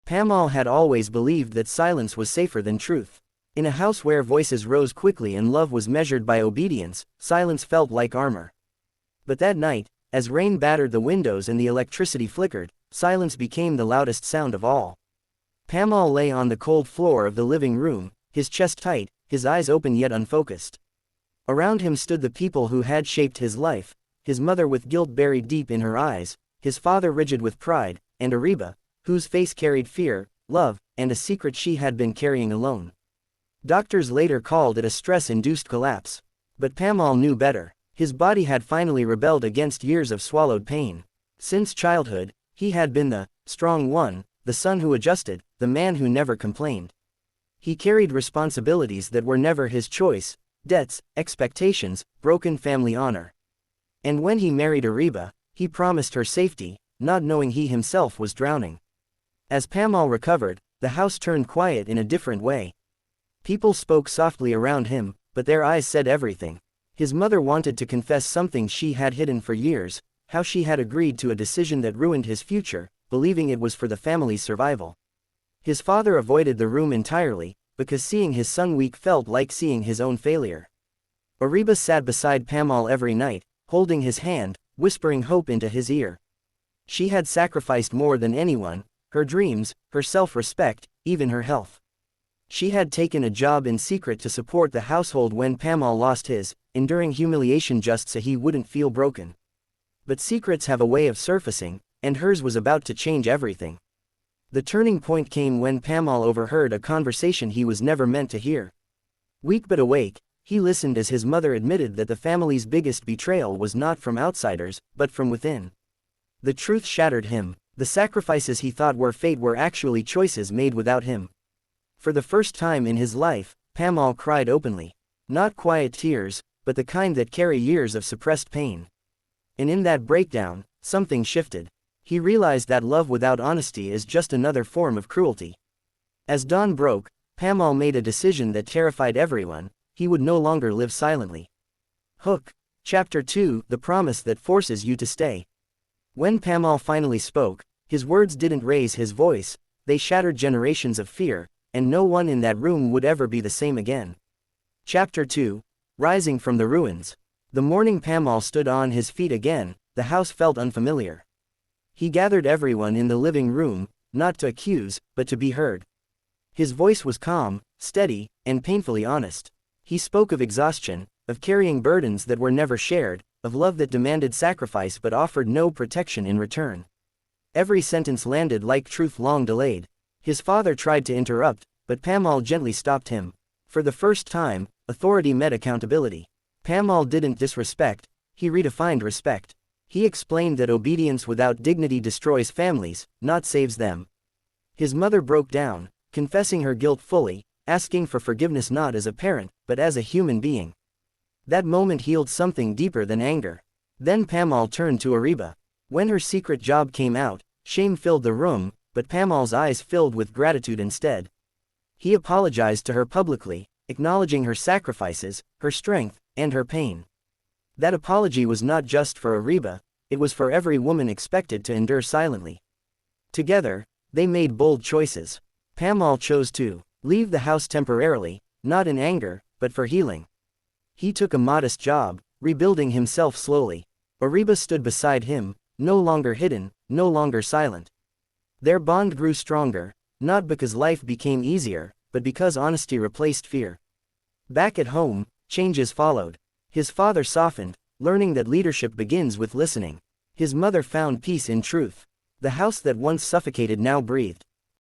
Pamaal had always believed that silence was safer than truth. In a house where voices rose quickly and love was measured by obedience, silence felt like armor. But that night, as rain battered the windows and the electricity flickered, silence became the loudest sound of all. Pamaal lay on the cold floor of the living room, his chest tight, his eyes open yet unfocused. Around him stood the people who had shaped his life, his mother with guilt buried deep in her eyes, his father rigid with pride, and Ariba, whose face carried fear, love, and a secret she had been carrying alone. Doctors later called it a stress-induced collapse. But Pamaal knew better. His body had finally rebelled against years of swallowed pain. Since childhood, he had been the strong one, the son who adjusted, the man who never complained. He carried responsibilities that were never his choice, debts, expectations, broken family honor. And when he married Ariba, he promised her safety, not knowing he himself was drowning. As Pamaal recovered, the house turned quiet in a different way. People spoke softly around him, but their eyes said everything. His mother wanted to confess something she had hidden for years, how she had agreed to a decision that ruined his future, believing it was for the family's survival. His father avoided the room entirely, because seeing his son weak felt like seeing his own failure. Ariba sat beside Pamaal every night, holding his hand, whispering hope into his ear. She had sacrificed more than anyone, her dreams, her self-respect, even her health. She had taken a job in secret to support the household when Pamaal lost his, enduring humiliation just so he wouldn't feel broken. But secrets have a way of surfacing, and hers was about to change everything. The turning point came when Pamaal overheard a conversation he was never meant to hear. Weak but awake, he listened as his mother admitted that the family's biggest betrayal was not from outsiders, but from within. The truth shattered him. The sacrifices he thought were fate were actually choices made without him. For the first time in his life, Pamaal cried openly. Not quiet tears, but the kind that carry years of suppressed pain. And in that breakdown, something shifted. He realized that love without honesty is just another form of cruelty. As dawn broke, Pamaal made a decision that terrified everyone: he would no longer live silently. Hook. Chapter 2: The Promise That Forces You to Stay. When Pamaal finally spoke, his words didn't raise his voice, they shattered generations of fear, and no one in that room would ever be the same again. Chapter 2: Rising from the Ruins. The morning Pamaal stood on his feet again, the house felt unfamiliar. He gathered everyone in the living room, not to accuse, but to be heard. His voice was calm, steady, and painfully honest. He spoke of exhaustion, of carrying burdens that were never shared, of love that demanded sacrifice but offered no protection in return. Every sentence landed like truth long delayed. His father tried to interrupt, but Pamaal gently stopped him. For the first time, authority met accountability. Pamaal didn't disrespect, he redefined respect. He explained that obedience without dignity destroys families, not saves them. His mother broke down, confessing her guilt fully, asking for forgiveness not as a parent, but as a human being. That moment healed something deeper than anger. Then Pamaal turned to Ariba. When her secret job came out, shame filled the room, but Pamaal's eyes filled with gratitude instead. He apologized to her publicly, acknowledging her sacrifices, her strength, and her pain. That apology was not just for Ariba, it was for every woman expected to endure silently. Together, they made bold choices. Pamaal chose to leave the house temporarily, not in anger, but for healing. He took a modest job, rebuilding himself slowly. Ariba stood beside him, no longer hidden, no longer silent. Their bond grew stronger, not because life became easier, but because honesty replaced fear. Back at home, changes followed. His father softened, learning that leadership begins with listening. His mother found peace in truth. The house that once suffocated now breathed.